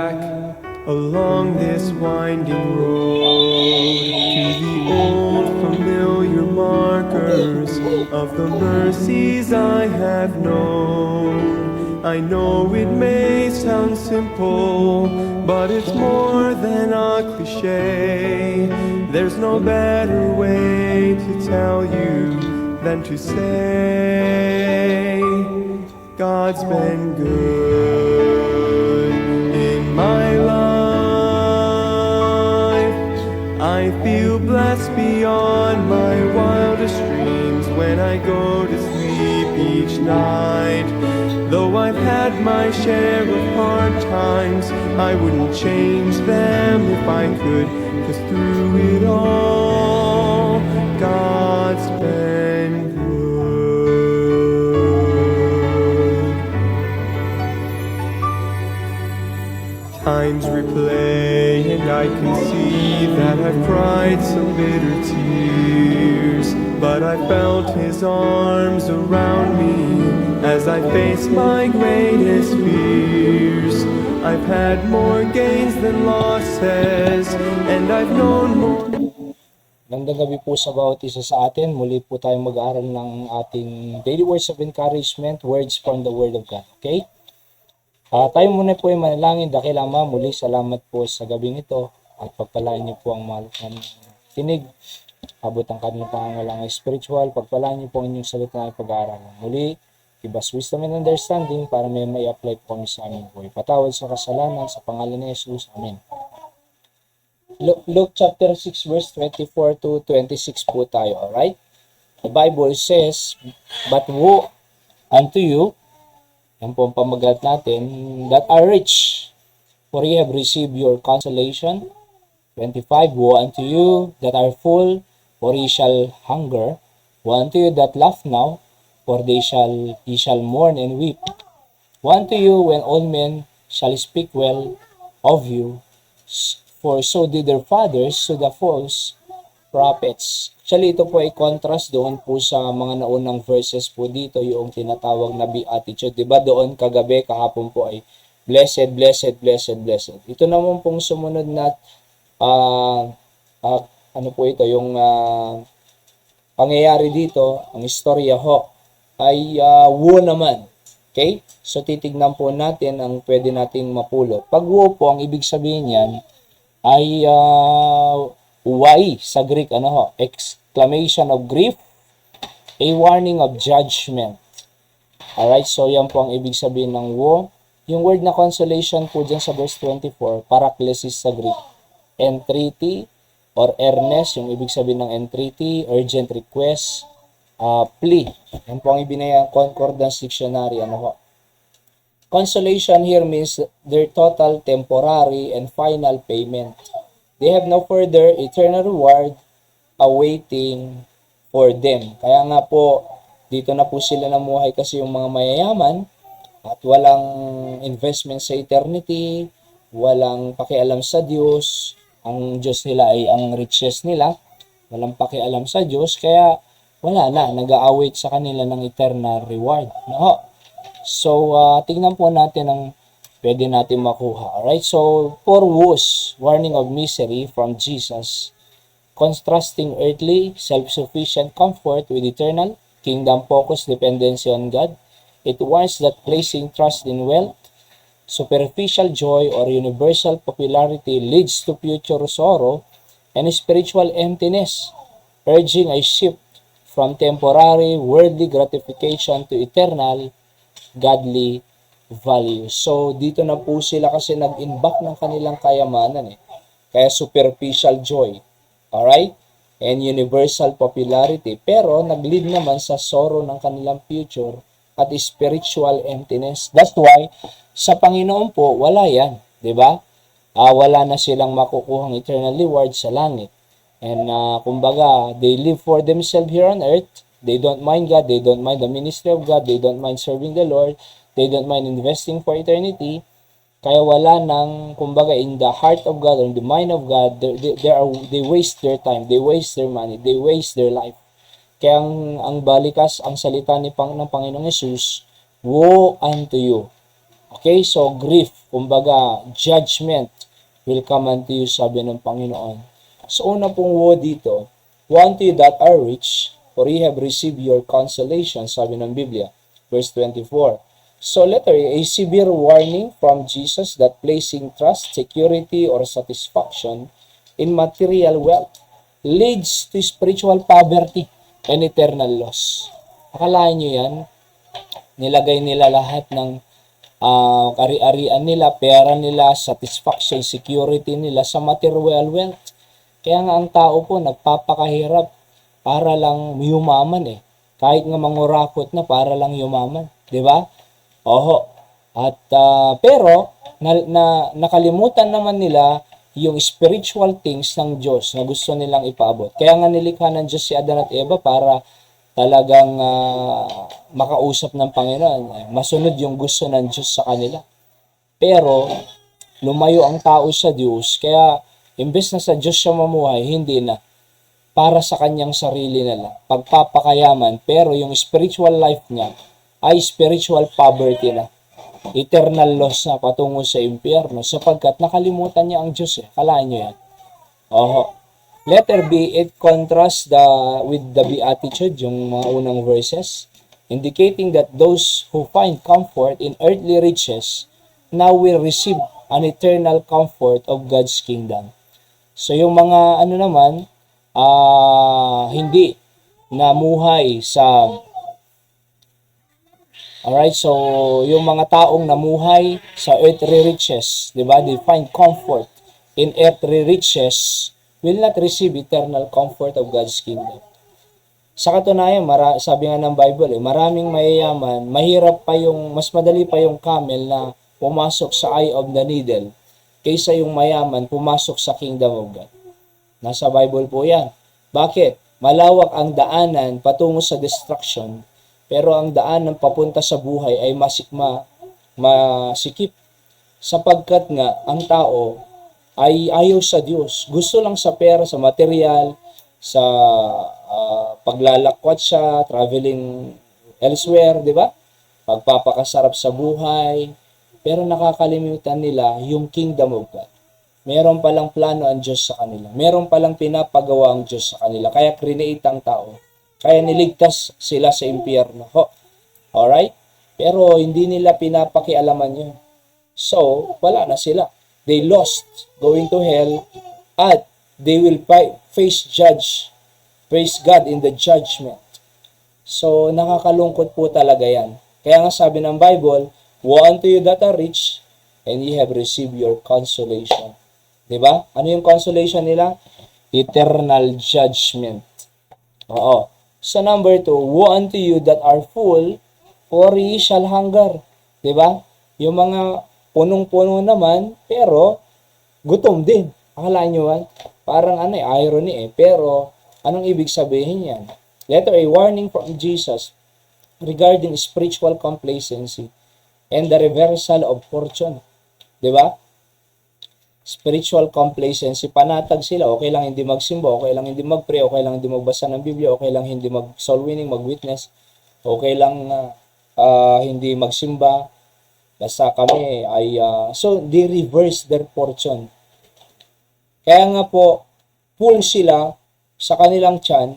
back along this winding road to the old familiar markers of the mercies I have known. I know it may sound simple, but it's more than a cliche. There's no better way to tell you than to say God's been good in my life. I feel blessed beyond my wildest dreams when I go to sleep each night. Though I've had my share of hard times, I wouldn't change them if I could, 'cause through it all, God's been good. Times replay and I can see that I've cried some bitter tears, but I felt His arms around me as I face my greatest fears. I've had more gains than losses, and I've known more. Magandang gabi po sa bawat isa sa atin. Muli po tayong mag-aaral ng ating daily words of encouragement, words from the Word of God. Okay? Tayo muna po ay manalangin. Dakil Ama, muli salamat po sa gabing ito at pagpalain niyo po ang malukan tinig. Abot ang kanilang pangangalang spiritual. Pagpalain niyo po ang inyong salita na pag-aaralan. Muli, give us wisdom and understanding para may apply po kami sa aming buhay. Patawad sa kasalanan sa pangalan ni Jesus. Amen. Luke chapter 6 verse 24 to 26 po tayo. Alright? The Bible says, "But woe unto you," yan po ang pamagat natin, "that are rich, for ye have received your consolation." 25, "Woe unto you that are full, for ye shall hunger. Woe unto you that laugh now, for ye shall mourn and weep. Woe unto you when all men shall speak well of you, for so did their fathers to the false prophets." Actually, ito po ay contrast doon po sa mga naunang verses po dito, yung tinatawag na beatitude. Diba doon kagabi, kahapon po ay blessed, blessed, blessed, blessed. Ito naman pong sumunod na ano po ito, yung pangyayari dito, ang istorya ho, ay woe naman. Okay? So, titignan po natin ang pwede nating mapulot. Pag woe po, ang ibig sabihin yan ay uwai sa Greek, ano ho, exclamation of grief, a warning of judgment. Alright, so yan po ang ibig sabihin ng woe. Yung word na consolation po dyan sa verse 24, paraklesis sa Greek, entreaty or earnest, yung ibig sabihin ng entreaty, urgent request, plea. Yan po ang ibinayang Concordance Dictionary, ano ho. Consolation here means their total, temporary, and final payment. They have no further eternal reward awaiting for them. Kaya nga po, dito na po sila namuhay kasi yung mga mayayaman at walang investment sa eternity, walang pakialam sa Diyos. Ang Diyos nila ay ang riches nila. Walang pakialam sa Diyos, kaya wala na, nag-a-await sa kanila ng eternal reward. No? So, tingnan po natin ang pwede natin makuha. Alright, so, for woes, warning of misery from Jesus, contrasting earthly, self-sufficient comfort with eternal, kingdom-focused dependency on God. It warns that placing trust in wealth, superficial joy, or universal popularity leads to future sorrow and spiritual emptiness, urging a shift from temporary worldly gratification to eternal godly values. So, dito na po sila kasi nag-imbak ng kanilang kayamanan. Kaya superficial joy. Alright? And universal popularity. Pero, nag-lead naman sa sorrow ng kanilang future at spiritual emptiness. That's why, sa Panginoon po, wala yan. Diba? Wala na silang makukuhang eternal reward sa langit. And, kumbaga, they live for themselves here on earth. They don't mind God. They don't mind the ministry of God. They don't mind serving the Lord. They don't mind investing for eternity. Kaya wala nang, kumbaga, in the heart of God or in the mind of God, they waste their time. They waste their money. They waste their life. Kaya ang balikas, ang salita ng Panginoong Jesus, woe unto you. Okay, so grief, kumbaga judgment will come unto you, sabi ng Panginoon. So una pong woe dito, woe unto you that are rich, for ye have received your consolation, sabi ng Biblia, verse 24. So letter A, a severe warning from Jesus that placing trust, security, or satisfaction in material wealth leads to spiritual poverty and eternal loss. Akalain nyo yan, nilagay nila lahat ng ari-arian nila, pera nila, satisfaction, security nila sa material wealth. Kaya nga ang tao po nagpapakahirap para lang yumaman eh. Kahit nga mangurakot na para lang yumaman, 'di ba? Oho. At pero nakalimutan naman nila yung spiritual things ng Diyos na gusto nilang ipaabot. Kaya nga nilikha ng Diyos si Adan at Eva para talagang makausap ng Panginoon. Masunod yung gusto ng Diyos sa kanila. Pero, lumayo ang tao sa Diyos, kaya imbes na sa Diyos siya mamuhay, hindi na. Para sa kanyang sarili na lang. Pagpapakayaman, pero yung spiritual life niya ay spiritual poverty na. Eternal loss na patungo sa impyerno sapagkat nakalimutan niya ang Diyos. Kalahin niyo yan. Oho. Letter B, it contrasts with the beatitude, yung mga unang verses, indicating that those who find comfort in earthly riches now will receive an eternal comfort of God's kingdom. So yung mga hindi namuhay sa alright, so yung mga taong namuhay sa earthly riches, di ba? They find comfort in earthly riches will not receive eternal comfort of God's kingdom. Sa katunayan, sabi nga ng Bible, maraming mayayaman, mas madali pa yung camel na pumasok sa eye of the needle kaysa yung mayaman pumasok sa kingdom of God. Nasa Bible po yan. Bakit? Malawak ang daanan patungo sa destruction, pero ang daanan papunta sa buhay ay masikip. Sapagkat nga, ang tao ay ayaw sa Diyos. Gusto lang sa pera, sa material, sa paglalakwat siya, traveling elsewhere, di ba? Pagpapakasarap sa buhay. Pero nakakalimutan nila yung kingdom of God. Meron palang plano ang Diyos sa kanila. Meron palang pinapagawa ang Diyos sa kanila. Kaya create ang tao. Kaya niligtas sila sa impyerno. Alright? Pero hindi nila pinapakialaman yun. So, wala na sila. They lost going to hell at they will face God in the judgment. So, nakakalungkot po talaga yan. Kaya nga sabi ng Bible, woe unto you that are rich, and ye have received your consolation. Diba? Ano yung consolation nila? Eternal judgment. Oo. So, number 2, woe unto you that are full, for ye shall hunger. Diba? Yung mga punong-puno naman, pero gutom din. Akala nyo man? Parang irony Pero, anong ibig sabihin yan? Letter A, warning from Jesus regarding spiritual complacency and the reversal of fortune. Diba? Spiritual complacency, panatag sila. Okay lang hindi magsimba, okay lang hindi mag-pray, okay lang hindi magbasa ng Biblia, okay lang hindi mag-soul winning, mag-witness, okay lang hindi magsimba. Basta kami ay, so they reverse their fortune. Kaya nga po, full sila sa kanilang tiyan,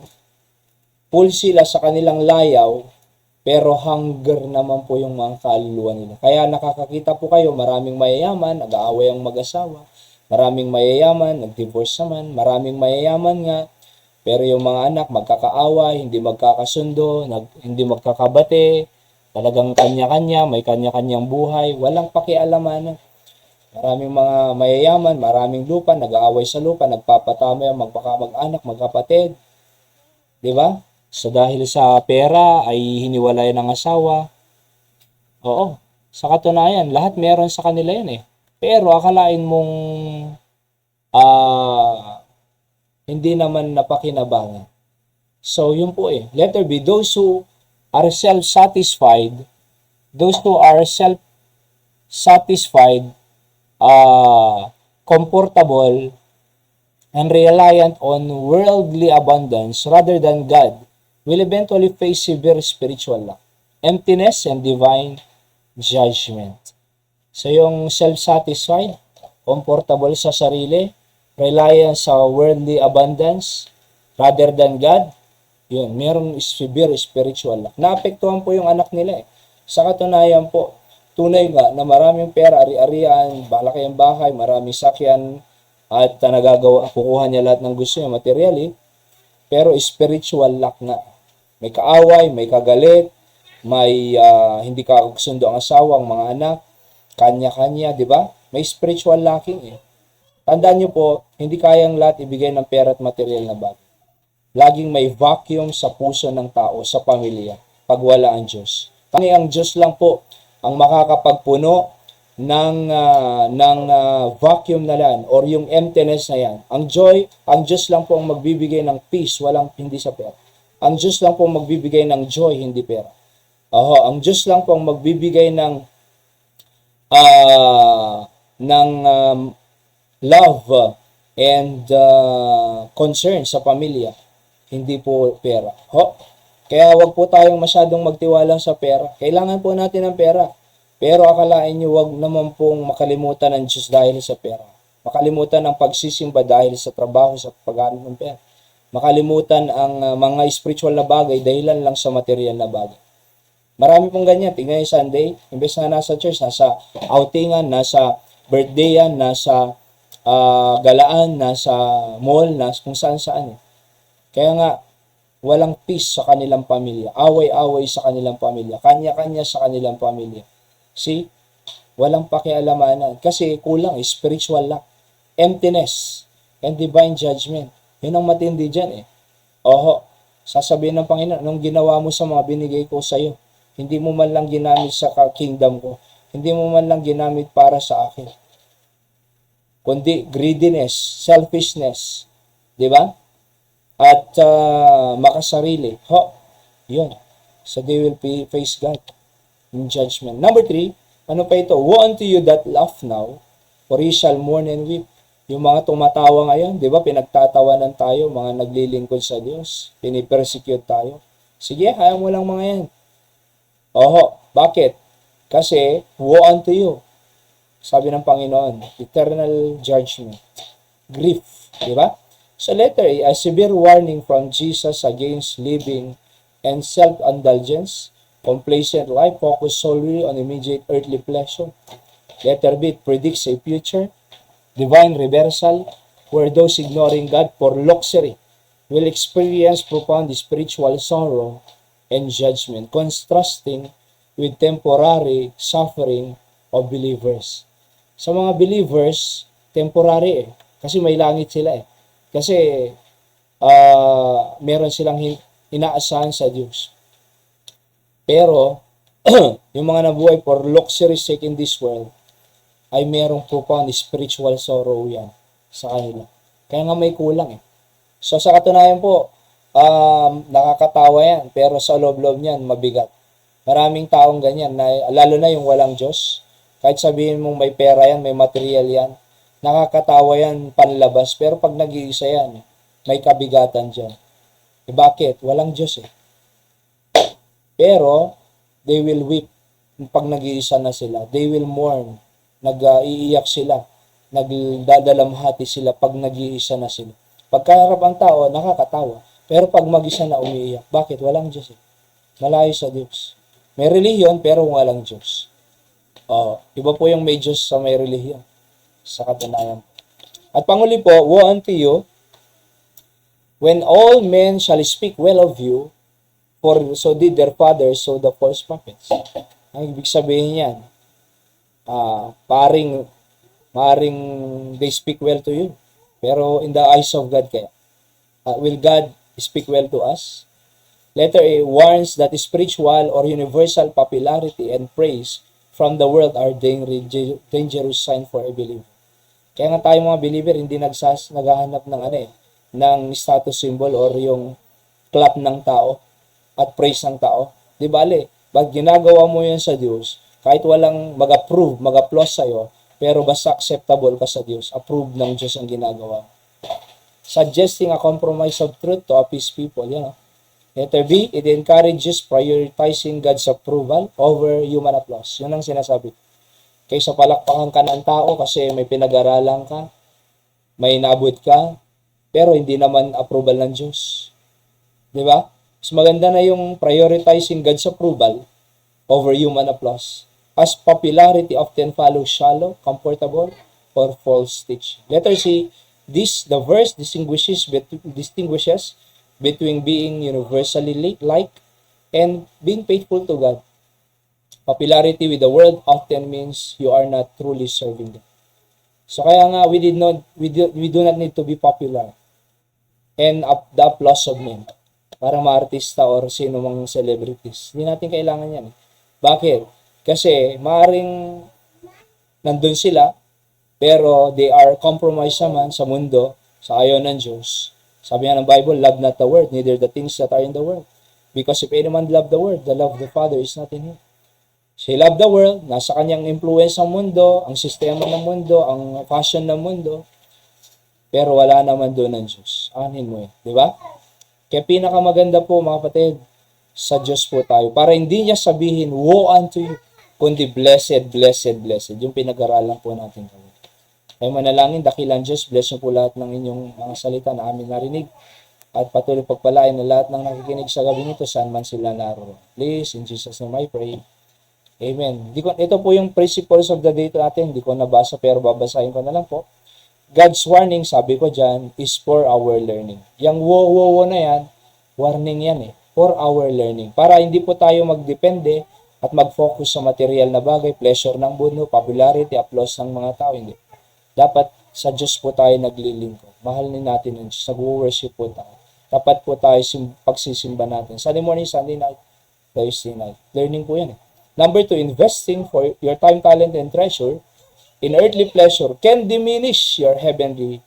full sila sa kanilang layaw, pero hunger naman po yung mga kaluluwa nila. Kaya nakakakita po kayo, maraming mayayaman, nag-aaway ang mag-asawa, maraming mayayaman, nag-divorce naman, maraming mayayaman nga, pero yung mga anak magkakaaway, hindi magkakasundo, hindi magkakabate, talagang kanya-kanya, may kanya-kanyang buhay, walang pakialaman. Maraming mga mayayaman, maraming lupa, nag-aaway sa lupa, nagpapatama, mag-anak, magkapatid. Di ba? So dahil sa pera ay hiniwalay ng asawa. Oo. Sa katunayan, lahat meron sa kanila yan Pero akalain mong hindi naman napakinabangan. So yun po Letter B, those who are self-satisfied, comfortable, and reliant on worldly abundance rather than God will eventually face severe spiritual lack, emptiness, and divine judgment. So yung self-satisfied, comfortable sa sarili, reliance sa worldly abundance rather than God, yun, merong severe spiritual lack. Naapektuhan po yung anak nila eh. Sa katunayan po, tunay nga na maraming pera, ari-arian, malaki ang bahay, maraming sakyan, at nagagawa, kukuha niya lahat ng gusto niya materially, pero spiritual lack na. May kaaway, may kagalit, may hindi kasundo ang asawa, ang mga anak, kanya-kanya, di ba? May spiritual lacking eh. Tandaan niyo po, hindi kayang lahat ibigay ng pera at material na bagay. Laging may vacuum sa puso ng tao, sa pamilya, pag wala ang Diyos. Ang Diyos lang po ang makakapagpuno ng vacuum na yan or yung emptiness na yan. Ang joy, ang Diyos lang po ang magbibigay ng peace, hindi sa pera. Ang Diyos lang po ang magbibigay ng joy, hindi pera. Ang Diyos lang po ang magbibigay ng love and concern sa pamilya, hindi po pera. Kaya wag po tayong masyadong magtiwala sa pera. Kailangan po natin ng pera. Pero akalain nyo, wag naman pong makalimutan ng Diyos dahil sa pera. Makalimutan ang pagsisimba dahil sa trabaho, sa paggamit ng pera. Makalimutan ang mga spiritual na bagay dahilan lang sa material na bagay. Marami pong ganyan. Tingnan yung Sunday, imbes na nasa church, nasa outingan, nasa birthdayan, nasa galaan, nasa mall, nasa kung saan-saan. Kaya nga, walang peace sa kanilang pamilya. Away-away sa kanilang pamilya. Kanya-kanya sa kanilang pamilya. See? Walang pakialamanan. Kasi kulang, spiritual lack. Emptiness and divine judgment. Yun ang matindi dyan eh. Sasabihin ng Panginoon, anong ginawa mo sa mga binigay ko sa iyo? Hindi mo man lang ginamit sa kingdom ko. Hindi mo man lang ginamit para sa akin. Kundi greediness, selfishness. Di ba? At makasarili. Yun. So they will face God in judgment. Number 3, ano pa ito? Woe unto you that laugh now, for ye shall mourn and weep. Yung mga tumatawa ngayon, di ba, pinagtatawanan tayo, mga naglilingkod sa Diyos, pinipersecute tayo. Sige, hayaan mo lang mga yan. Bakit? Kasi, woe unto you. Sabi ng Panginoon, eternal judgment. Grief, di ba? Sa letter A, a severe warning from Jesus against living and self-indulgence, complacent life focused solely on immediate earthly pleasure. Letter B, it predicts a future divine reversal where those ignoring God for luxury will experience profound spiritual sorrow and judgment, contrasting with temporary suffering of believers. Sa mga believers, temporary kasi may langit sila Kasi meron silang inaasahan sa Diyos. Pero, yung mga nabuhay for luxury sake in this world, ay merong profound spiritual sorrow yan sa kanila. Kaya nga may kulang So sa katunayan po, nakakatawa yan, pero sa loob-loob niyan, mabigat. Maraming taong ganyan, lalo na yung walang Diyos. Kahit sabihin mong may pera yan, may material yan, nakakatawa yan panlabas, pero pag nag-iisa yan, may kabigatan dyan. Bakit? Walang Diyos Pero, they will weep pag nag-iisa na sila. They will mourn. Nag-iiyak sila. Nagdadalamhati sila pag nag-iisa na sila. Pagkaharap ang tao, nakakatawa. Pero pag mag-isa na umiiyak, bakit? Walang Diyos Malayo sa Diyos. May relihiyon, pero walang Diyos. Iba po yung may Diyos sa may relihiyon. Sa katunayan. At panguli po, woe unto you, when all men shall speak well of you, for so did their fathers, so the false prophets. Ang ibig sabihin yan, paring they speak well to you. Pero in the eyes of God kaya, will God speak well to us? Letter A warns that spiritual or universal popularity and praise from the world are dangerous sign for a believer. Kaya nga tayo mga believer, hindi naghahanap ng ng status symbol or yung clap ng tao at praise ng tao. Di bale, pag ginagawa mo yan sa Diyos, kahit walang mag-approve, mag-applause sa'yo, pero basta acceptable ka sa Diyos, approve ng Diyos ang ginagawa. Suggesting a compromise of truth to appease people. Letter B, it encourages prioritizing God's approval over human applause. Yun ang sinasabi. kaysa palakpakan ka ng tao kasi may pinag-aralan ka, may naabot ka, pero hindi naman approval ng Diyos. Di ba? Mas maganda na yung prioritizing God's approval over human applause, as popularity often follows shallow, comfortable, or false teaching. Letter C, the verse distinguishes between being universally liked and being faithful to God. Popularity with the world often means you are not truly serving God. So kaya nga, we do not need to be popular and the applause of men para ma-artista or sino mang celebrities. Hindi natin kailangan yan. Bakit? Kasi maaring nandun sila, pero they are compromised naman sa mundo, sa ayaw ng Diyos. Sabi nga ng Bible, love not the world, neither the things that are in the world. Because if anyone love the world, the love of the Father is not in him. So he loved the world, nasa kanyang influence ang mundo, ang sistema ng mundo, ang fashion ng mundo, pero wala naman doon ng Diyos. Anin mo di ba? Kaya pinakamaganda po mga kapatid, sa Diyos po tayo. Para hindi niya sabihin, woe unto you, kundi blessed, blessed, blessed. Yung pinag-aralan po natin kami. Kaya manalangin, dakilang Diyos, bless niyo po lahat ng inyong mga salita na amin narinig. At patuloy pagpalain na lahat ng nakikinig sa gabi nito, saan man sila naroon. Please, in Jesus' name I pray. Amen. Ito po yung principles of the day natin. Hindi ko nabasa pero babasahin ko na lang po. God's warning, sabi ko dyan, is for our learning. Yang wo na yan, warning yan for our learning. Para hindi po tayo magdepende at mag-focus sa material na bagay, pleasure ng mundo, popularity, applause ng mga tao. Hindi. Dapat sa Diyos po tayo naglilingkod. Mahalin natin ang Diyos. Nag-worship po tayo. Dapat po tayo pagsisimba natin. Sunday morning, Sunday night, Thursday night. Learning po yan Number 2, investing for your time, talent, and treasure in earthly pleasure can diminish your heavenly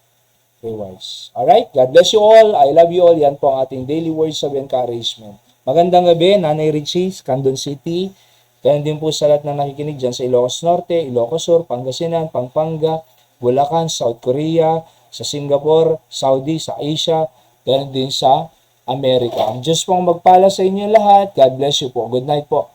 rewards. Alright? God bless you all. I love you all. Yan po ang ating daily words of encouragement. Magandang gabi, Nanay Richie, Candon City. Ganyan din po sa lahat na nakikinig dyan sa Ilocos Norte, Ilocos Sur, Pangasinan, Pampanga, Bulacan, South Korea, sa Singapore, Saudi, sa Asia, ganyan din sa Amerika. Ang Diyos pong magpala sa inyo lahat. God bless you po. Good night po.